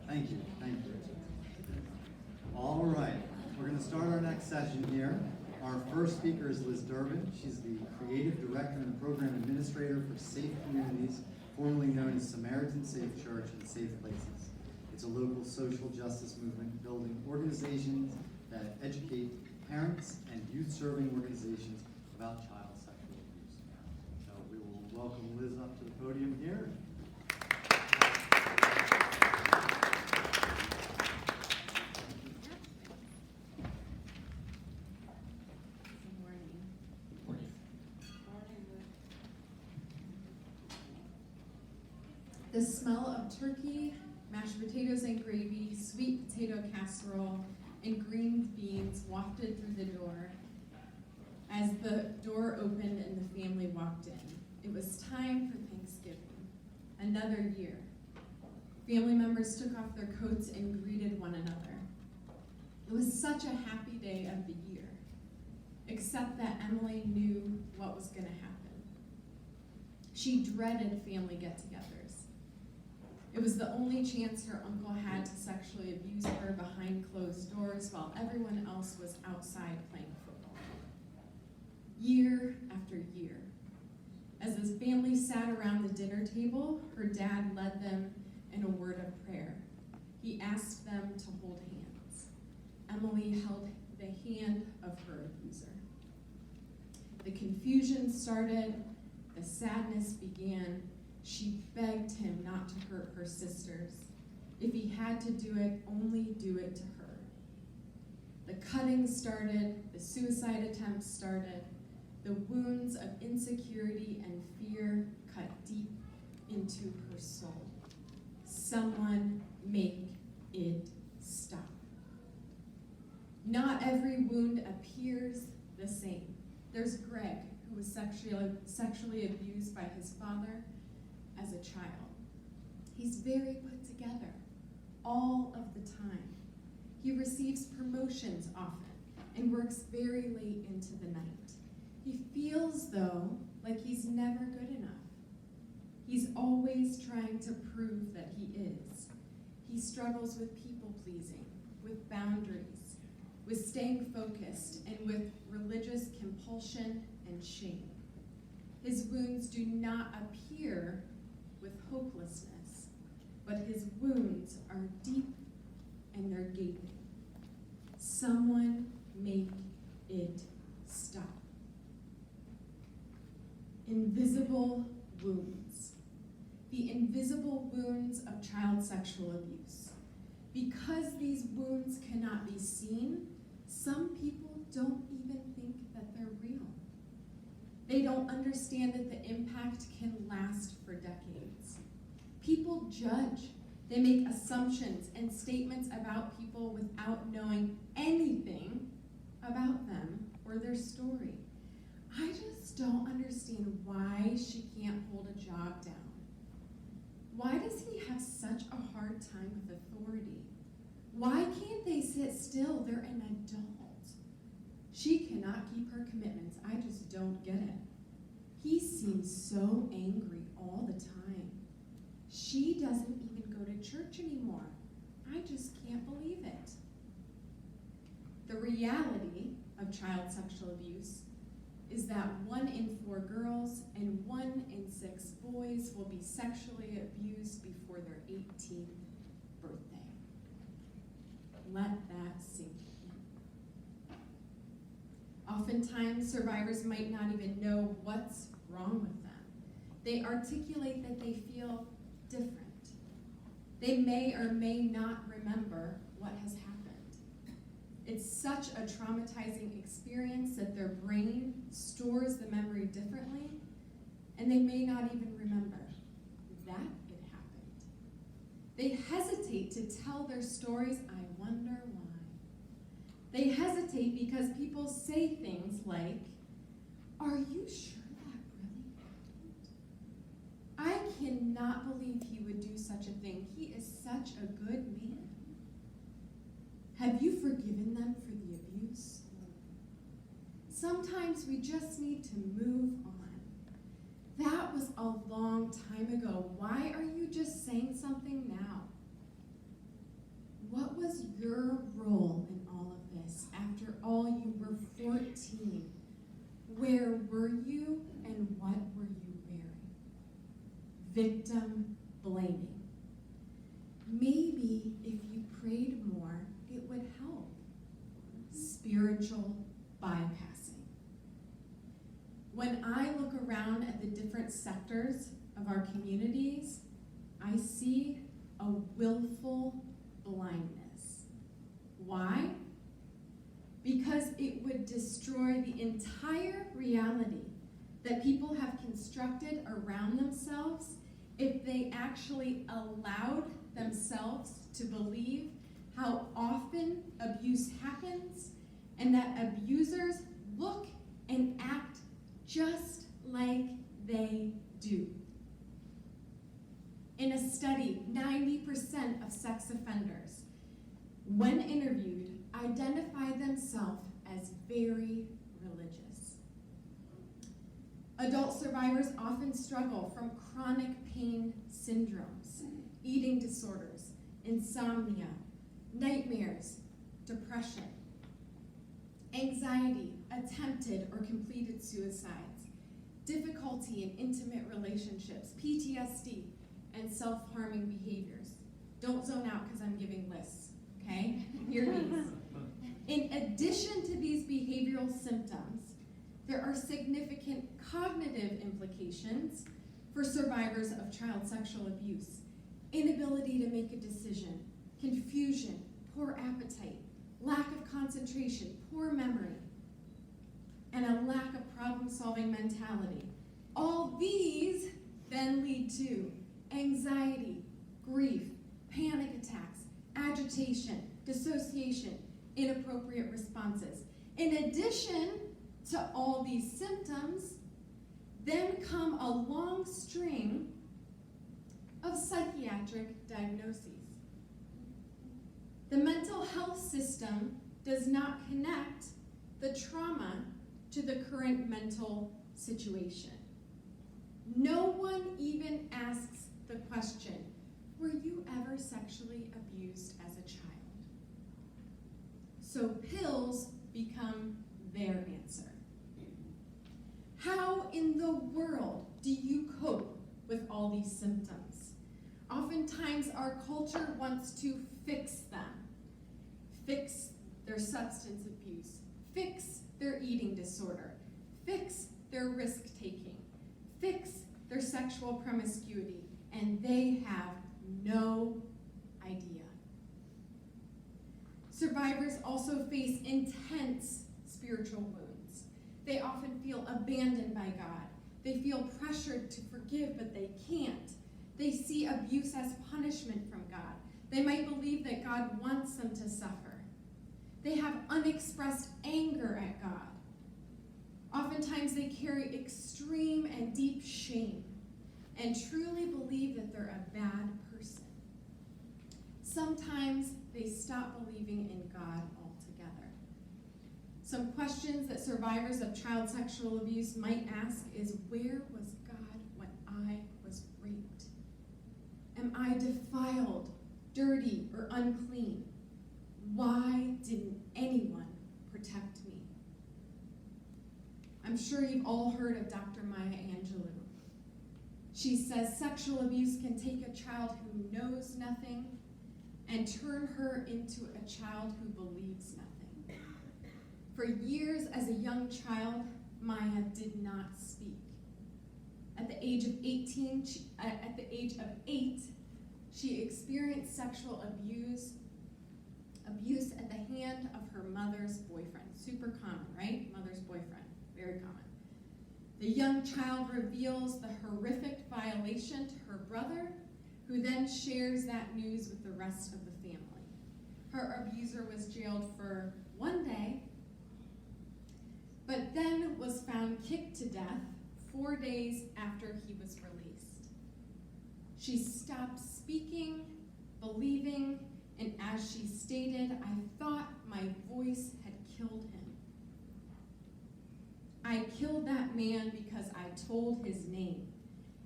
Thank you. All right, we're going to start our next session here. Our first speaker is Lizz Durbin. She's the Creative Director and Program Administrator for Safe Communities, formerly known as Samaritan Safe Church and Safe Places. It's a local social justice movement building organizations that educate parents and youth-serving organizations about child sexual abuse. So we will welcome Lizz up to the podium here. The smell of turkey, mashed potatoes and gravy, sweet potato casserole, and green beans wafted through the door. As the door opened and the family walked in, it was time for Thanksgiving, another year. Family members took off their coats and greeted one another. It was such a happy day of the year, except that Emily knew what was going to happen. She dreaded family get-togethers. It was the only chance her uncle had to sexually abuse her behind closed doors while everyone else was outside playing football. Year after year. As his family sat around the dinner table, her dad led them in a word of prayer. He asked them to hold hands. Emily held the hand of her abuser. The confusion started, the sadness began. She begged him not to hurt her sisters. If he had to do it, only do it to her. The cutting started, the suicide attempts started. The wounds of insecurity and fear cut deep into her soul. Someone make it stop. Not every wound appears the same. There's Greg, who was sexually abused by his father as a child. He's very put together all of the time. He receives promotions often and works very late into the night. He feels, though, like he's never good enough. He's always trying to prove that he is. He struggles with people-pleasing, with boundaries, with staying focused, and with religious compulsion and shame. His wounds do not appear with hopelessness, but his wounds are deep and they're gaping. Someone make it stop. Invisible wounds. The invisible wounds of child sexual abuse. Because these wounds cannot be seen, some people don't even think that they're real. They don't understand that the impact can last for decades. People judge. They make assumptions and statements about people without knowing anything about them or their story. I just don't understand why she can't hold a job down. Why does he have such a hard time with authority? Why can't they sit still? They're an adult. She cannot keep her commitments. I just don't get it. He seems so angry all the time. She doesn't even go to church anymore. I just can't believe it. The reality of child sexual abuse is that 1 in 4 girls and 1 in 6 boys will be sexually abused before their 18th birthday. Let that sink in. Oftentimes, survivors might not even know what's wrong with them. They articulate that they feel different. They may or may not remember what has happened. It's such a traumatizing experience that their brain stores the memory differently, and they may not even remember that it happened. They hesitate to tell their stories. I wonder why. They hesitate because people say things like, "Are you sure that really happened? I cannot believe he would do such a thing. He is such a good man. Have you forgiven them for the abuse?" Sometimes we just need to move on. That was a long time ago. Why are you just saying something now? was your role in all of this? After all, you were 14. Where were you and what were you wearing? Victim blaming. Maybe if you prayed more, it would help. Spiritual bypassing. When I look around at the different sectors of our communities, I see a willful blindness. Why? Because it would destroy the entire reality that people have constructed around themselves if they actually allowed themselves to believe how often abuse happens and that abusers look and act just like they do. In a study, 90% of sex offenders, when interviewed, identified themselves as very religious. Adult survivors often struggle from chronic pain syndromes, eating disorders, insomnia, nightmares, depression, anxiety, attempted or completed suicides, difficulty in intimate relationships, PTSD, and self-harming behaviors. Don't zone out because I'm giving lists, okay? Hear these. In addition to these behavioral symptoms, there are significant cognitive implications for survivors of child sexual abuse. Inability to make a decision, confusion, poor appetite, lack of concentration, poor memory, and a lack of problem-solving mentality. All these then lead to anxiety, grief, panic attacks, agitation, dissociation, inappropriate responses. In addition to all these symptoms, then come a long string of psychiatric diagnoses. The mental health system does not connect the trauma to the current mental situation. No one even asks the question, were you ever sexually abused as a child? So pills become their answer. How in the world do you cope with all these symptoms? Oftentimes our culture wants to fix them. Fix their substance abuse. Fix their eating disorder. Fix their risk-taking. Fix their sexual promiscuity. And they have no idea. Survivors also face intense spiritual wounds. They often feel abandoned by God. They feel pressured to forgive, but they can't. They see abuse as punishment from God. They might believe that God wants them to suffer. They have unexpressed anger at God. Oftentimes they carry extreme and deep shame and truly believe that they're a bad person. Sometimes they stop believing in God altogether. Some questions that survivors of child sexual abuse might ask is, where was God when I was raped? Am I defiled, dirty, or unclean? Why didn't anyone protect me? I'm sure you've all heard of Dr. Maya Angelou. She says sexual abuse can take a child who knows nothing and turn her into a child who believes nothing. For years as a young child, Maya did not speak. At the age of 8, she experienced sexual abuse at the hand of her mother's boyfriend. Super common, right? Mother's boyfriend, very common. The young child reveals the horrific violation to her brother, who then shares that news with the rest of the family. Her abuser was jailed for 1 day, but then was found kicked to death 4 days after he was released. She stopped speaking, believing, and as she stated, I thought my voice had killed him. I killed that man because I told his name,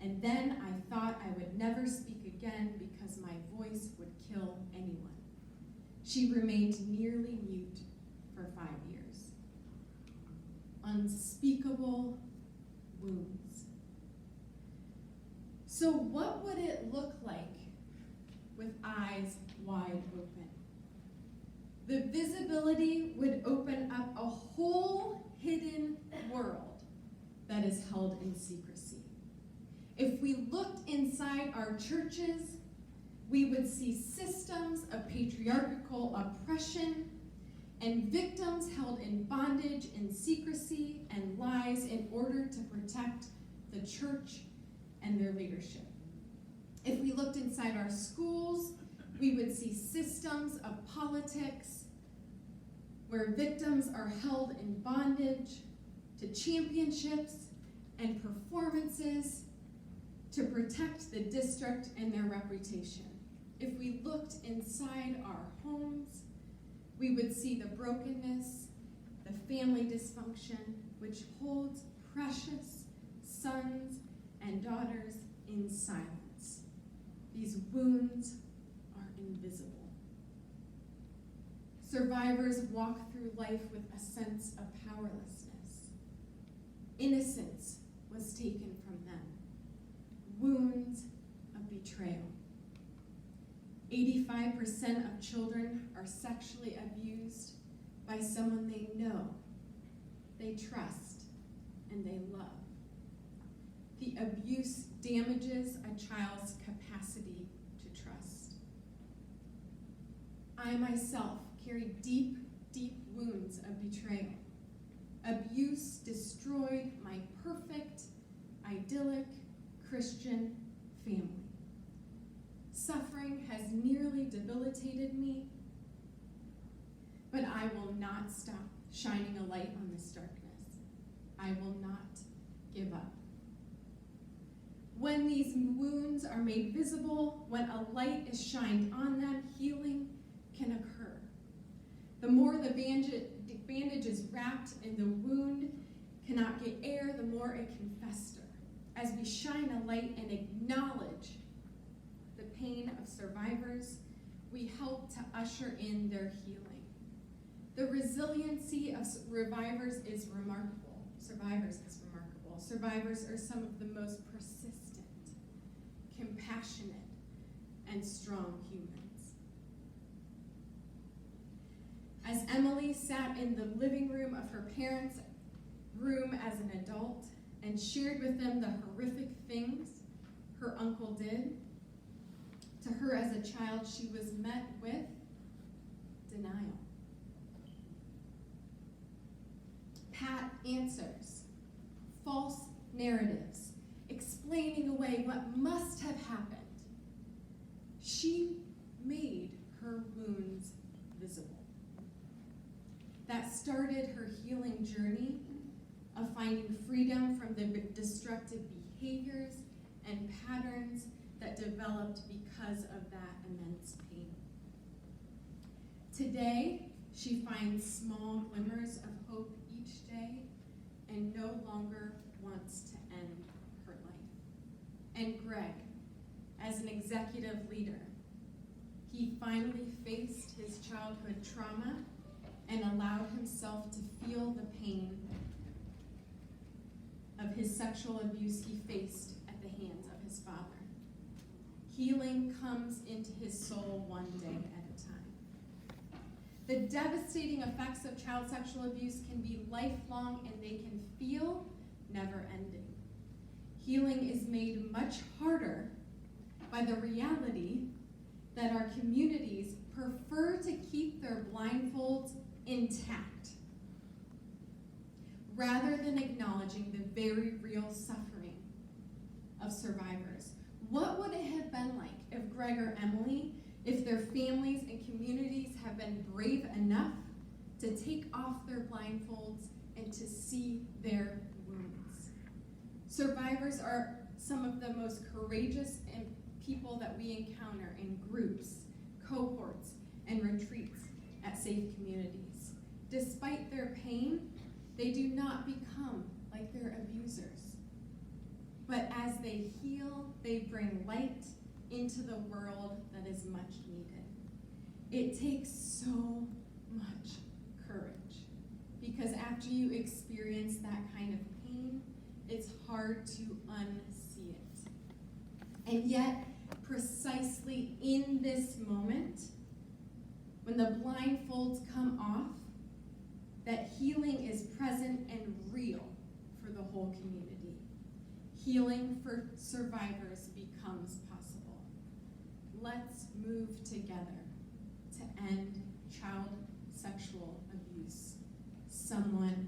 and then I thought I would never speak again because my voice would kill anyone. She remained nearly mute for 5 years. Unspeakable wounds. So what would it look like with eyes wide open? The visibility would open up a whole hidden world that is held in secrecy. If we looked inside our churches, we would see systems of patriarchal oppression and victims held in bondage in secrecy and lies in order to protect the church and their leadership. If we looked inside our schools, we would see systems of politics where victims are held in bondage to championships and performances to protect the district and their reputation. If we looked inside our homes, we would see the brokenness, the family dysfunction, which holds precious sons and daughters in silence. These wounds are invisible. Survivors walk through life with a sense of powerlessness. Innocence was taken from them. Wounds of betrayal. 85% of children are sexually abused by someone they know, they trust, and they love. The abuse damages a child's capacity to trust. I myself carry deep, deep wounds of betrayal. Abuse destroyed my perfect, idyllic Christian family. Suffering has nearly debilitated me, but I will not stop shining a light on this darkness. I will not give up. When these wounds are made visible, when a light is shined on them, healing can occur. The more the bandage is wrapped and the wound cannot get air, the more it can fester. As we shine a light and acknowledge the pain of survivors, we help to usher in their healing. The resiliency of survivors is remarkable. Survivors are some of the most persistent, compassionate, and strong humans. As Emily sat in the living room of her parents' room as an adult and shared with them the horrific things her uncle did, to her as a child, she was met with denial. Pat answers, false narratives, explaining away what must have happened. She made her wounds visible. That started her healing journey of finding freedom from the destructive behaviors and patterns that developed because of that immense pain. Today, she finds small glimmers of hope each day and no longer wants to end her life. And Greg, as an executive leader, he finally faced his childhood trauma and allowed himself to feel the pain of his sexual abuse he faced at the hands of his father. Healing comes into his soul one day at a time. The devastating effects of child sexual abuse can be lifelong and they can feel never-ending. Healing is made much harder by the reality that our communities prefer to keep their blindfolds intact rather than acknowledging the very real suffering of survivors. What would it have been like if Greg or Emily, if their families and communities have been brave enough to take off their blindfolds and to see their wounds? Survivors are some of the most courageous people that we encounter in groups, cohorts, and retreats at Safe Communities. Despite their pain, they do not become like their abusers. But as they heal, they bring light into the world that is much needed. It takes so much courage, because after you experience that kind of pain, it's hard to unsee it. And yet, precisely in this moment, when the blindfolds come off, that healing is present and real for the whole community. Healing for survivors becomes possible. Let's move together to end child sexual abuse. Someone